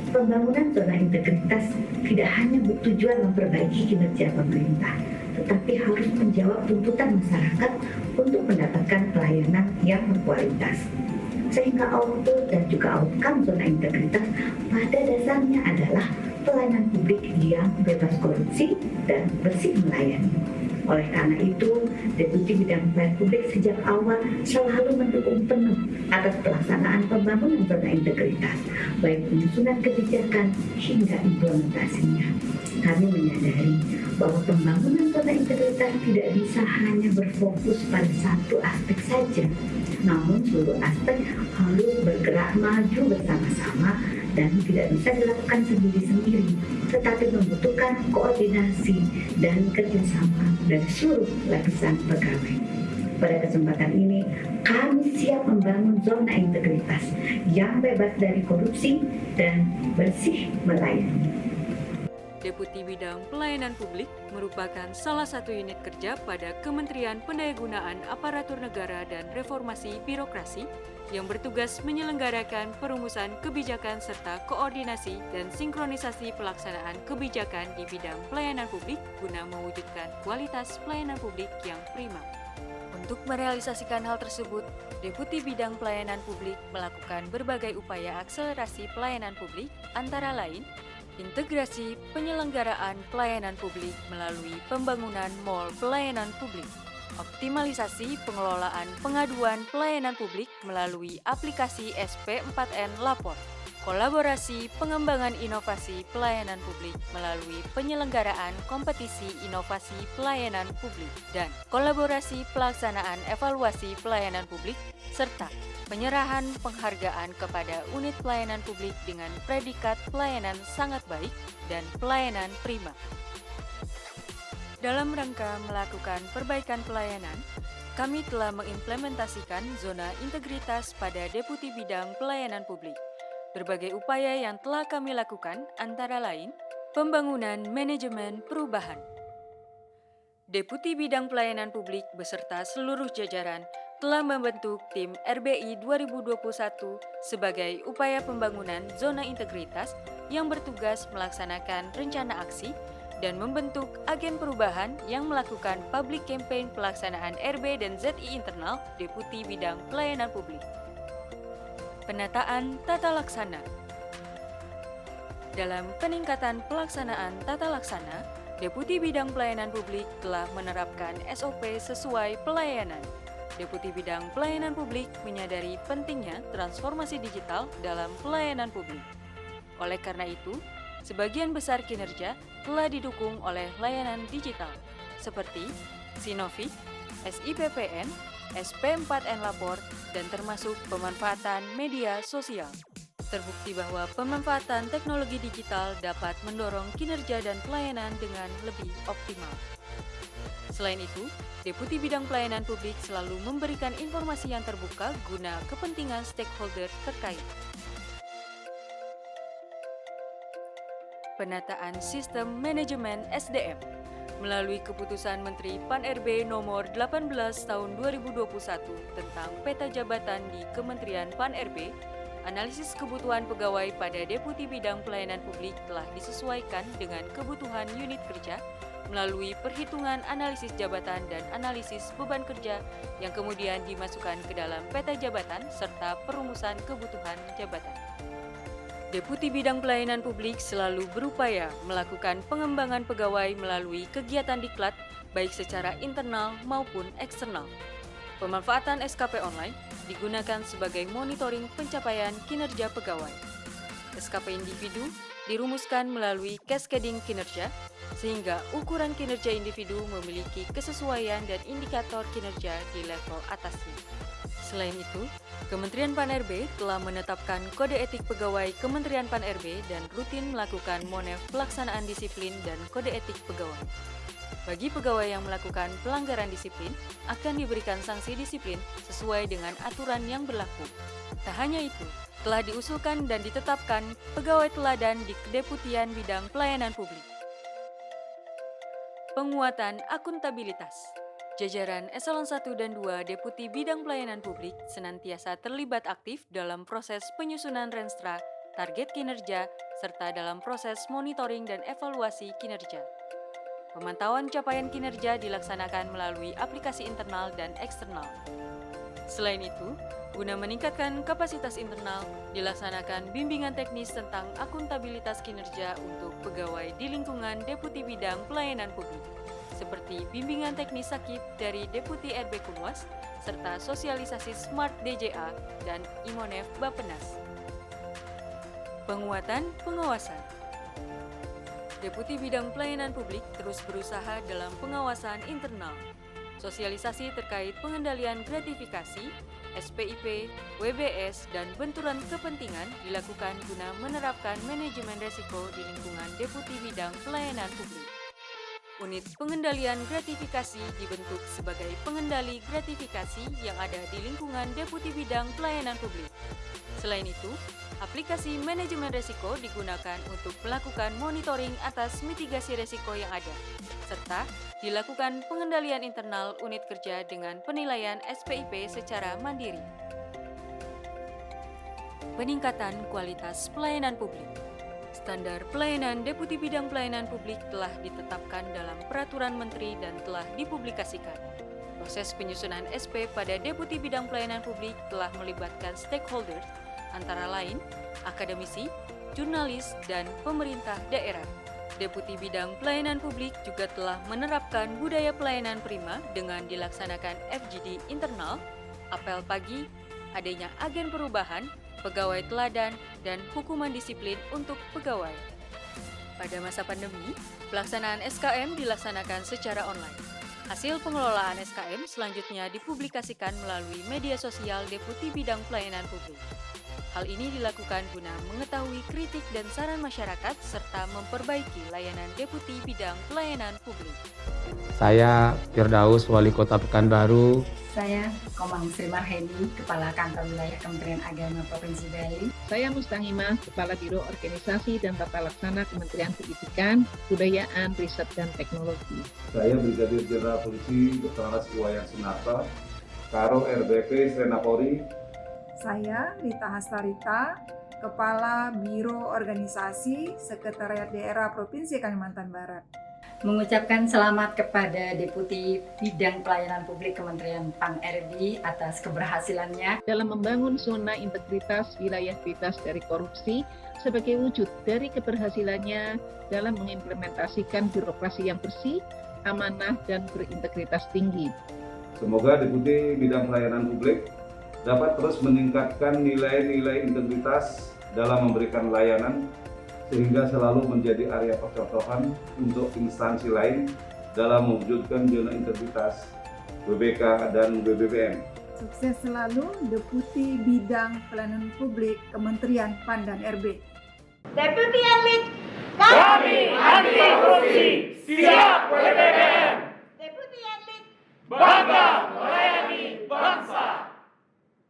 Pembangunan zona integritas tidak hanya bertujuan memperbaiki kinerja pemerintah, tetapi harus menjawab tuntutan masyarakat untuk mendapatkan pelayanan yang berkualitas. Sehingga output dan juga outcome zona integritas pada dasarnya adalah pelayanan publik yang bebas korupsi dan bersih melayani. Oleh karena itu, Deputi Bidang Pelayanan Publik sejak awal selalu mendukung penuh atas pelaksanaan pembangunan zona integritas, baik penyusunan kebijakan hingga implementasinya. Kami menyadari bahwa pembangunan zona integritas tidak bisa hanya berfokus pada satu aspek saja, namun seluruh aspek harus bergerak maju bersama-sama dan tidak bisa dilakukan sendiri-sendiri, tetapi membutuhkan koordinasi dan kerjasama dari seluruh lapisan pegawai. Pada kesempatan ini, kami siap membangun zona integritas yang bebas dari korupsi dan bersih melayani. Deputi Bidang Pelayanan Publik merupakan salah satu unit kerja pada Kementerian Pendayagunaan Aparatur Negara dan Reformasi Birokrasi yang bertugas menyelenggarakan perumusan kebijakan serta koordinasi dan sinkronisasi pelaksanaan kebijakan di bidang pelayanan publik guna mewujudkan kualitas pelayanan publik yang prima. Untuk merealisasikan hal tersebut, Deputi Bidang Pelayanan Publik melakukan berbagai upaya akselerasi pelayanan publik, antara lain integrasi penyelenggaraan pelayanan publik melalui pembangunan mall pelayanan publik, optimalisasi pengelolaan pengaduan pelayanan publik melalui aplikasi SP4N Lapor, kolaborasi pengembangan inovasi pelayanan publik melalui penyelenggaraan kompetisi inovasi pelayanan publik, dan kolaborasi pelaksanaan evaluasi pelayanan publik, serta penyerahan penghargaan kepada unit pelayanan publik dengan predikat pelayanan sangat baik dan pelayanan prima. Dalam rangka melakukan perbaikan pelayanan, kami telah mengimplementasikan zona integritas pada Deputi Bidang Pelayanan Publik. Berbagai upaya yang telah kami lakukan antara lain pembangunan manajemen perubahan. Deputi Bidang Pelayanan Publik beserta seluruh jajaran telah membentuk tim RBI 2021 sebagai upaya pembangunan zona integritas yang bertugas melaksanakan rencana aksi dan membentuk agen perubahan yang melakukan public campaign pelaksanaan RB dan ZI internal Deputi Bidang Pelayanan Publik. Penataan tata laksana. Dalam peningkatan pelaksanaan tata laksana, Deputi Bidang Pelayanan Publik telah menerapkan SOP sesuai pelayanan. Deputi Bidang Pelayanan Publik menyadari pentingnya transformasi digital dalam pelayanan publik. Oleh karena itu, sebagian besar kinerja telah didukung oleh layanan digital, seperti Sinovi, SIPPN, SP4N Lapor, dan termasuk pemanfaatan media sosial. Terbukti bahwa pemanfaatan teknologi digital dapat mendorong kinerja dan pelayanan dengan lebih optimal. Selain itu, Deputi Bidang Pelayanan Publik selalu memberikan informasi yang terbuka guna kepentingan stakeholder terkait. Penataan Sistem Manajemen SDM. Melalui keputusan Menteri Pan-RB nomor 18 tahun 2021 tentang peta jabatan di Kementerian Pan-RB, analisis kebutuhan pegawai pada Deputi Bidang Pelayanan Publik telah disesuaikan dengan kebutuhan unit kerja melalui perhitungan analisis jabatan dan analisis beban kerja yang kemudian dimasukkan ke dalam peta jabatan serta perumusan kebutuhan jabatan. Deputi Bidang Pelayanan Publik selalu berupaya melakukan pengembangan pegawai melalui kegiatan diklat baik secara internal maupun eksternal. Pemanfaatan SKP online digunakan sebagai monitoring pencapaian kinerja pegawai. SKP individu dirumuskan melalui cascading kinerja, sehingga ukuran kinerja individu memiliki kesesuaian dan indikator kinerja di level atasnya. Selain itu, Kementerian Pan-RB telah menetapkan kode etik pegawai Kementerian Pan-RB dan rutin melakukan monef pelaksanaan disiplin dan kode etik pegawai. Bagi pegawai yang melakukan pelanggaran disiplin, akan diberikan sanksi disiplin sesuai dengan aturan yang berlaku. Tak hanya itu, telah diusulkan dan ditetapkan pegawai teladan di Kedeputian Bidang Pelayanan Publik. Penguatan akuntabilitas. Jajaran Eselon 1 dan 2 Deputi Bidang Pelayanan Publik senantiasa terlibat aktif dalam proses penyusunan Renstra target kinerja, serta dalam proses monitoring dan evaluasi kinerja. Pemantauan capaian kinerja dilaksanakan melalui aplikasi internal dan eksternal. Selain itu, guna meningkatkan kapasitas internal, dilaksanakan bimbingan teknis tentang akuntabilitas kinerja untuk pegawai di lingkungan Deputi Bidang Pelayanan Publik, seperti bimbingan teknis sakit dari Deputi RB Kunwas, serta sosialisasi Smart DJA dan Imonef Bappenas. Penguatan pengawasan. Deputi Bidang Pelayanan Publik terus berusaha dalam pengawasan internal. Sosialisasi terkait pengendalian gratifikasi, SPIP, WBS, dan benturan kepentingan dilakukan guna menerapkan manajemen resiko di lingkungan Deputi Bidang Pelayanan Publik. Unit pengendalian gratifikasi dibentuk sebagai pengendali gratifikasi yang ada di lingkungan Deputi Bidang Pelayanan Publik. Selain itu, aplikasi manajemen resiko digunakan untuk melakukan monitoring atas mitigasi resiko yang ada, serta dilakukan pengendalian internal unit kerja dengan penilaian SPIP secara mandiri. Peningkatan kualitas pelayanan publik. Standar pelayanan Deputi Bidang Pelayanan Publik telah ditetapkan dalam Peraturan Menteri dan telah dipublikasikan. Proses penyusunan SP pada Deputi Bidang Pelayanan Publik telah melibatkan stakeholder, antara lain akademisi, jurnalis, dan pemerintah daerah. Deputi Bidang Pelayanan Publik juga telah menerapkan budaya pelayanan prima dengan dilaksanakan FGD internal, apel pagi, adanya agen perubahan, pegawai teladan, dan hukuman disiplin untuk pegawai. Pada masa pandemi, pelaksanaan SKM dilaksanakan secara online. Hasil pengelolaan SKM selanjutnya dipublikasikan melalui media sosial Deputi Bidang Pelayanan Publik. Hal ini dilakukan guna mengetahui kritik dan saran masyarakat serta memperbaiki layanan Deputi Bidang Pelayanan Publik. Saya Firdaus, Wali Kota Pekanbaru. Saya Komang Sri Marheni, Kepala Kantor Wilayah Kementerian Agama Provinsi Bali. Saya Mustangimah, Kepala Biro Organisasi dan Tata Laksana Kementerian Pendidikan, Kebudayaan, Riset, dan Teknologi. Saya Brigadir Jenderal Polisi Dr. Anas Iwayan Sunarta, Karo RBP Senapori. Saya Rita Hastarita, Kepala Biro Organisasi Sekretariat Daerah Provinsi Kalimantan Barat. Mengucapkan selamat kepada Deputi Bidang Pelayanan Publik Kementerian PAN-RB atas keberhasilannya dalam membangun zona integritas wilayah bebas dari korupsi sebagai wujud dari keberhasilannya dalam mengimplementasikan birokrasi yang bersih, amanah, dan berintegritas tinggi. Semoga Deputi Bidang Pelayanan Publik dapat terus meningkatkan nilai-nilai integritas dalam memberikan layanan sehingga selalu menjadi area percontohan untuk instansi lain dalam mewujudkan zona integritas WBK dan WBPM. Sukses selalu Deputi Bidang Pelayanan Publik Kementerian PAN dan RB. Deputi Elit, kami anti korupsi, siap WBPM. Deputi Elit, bangga melayani bangsa.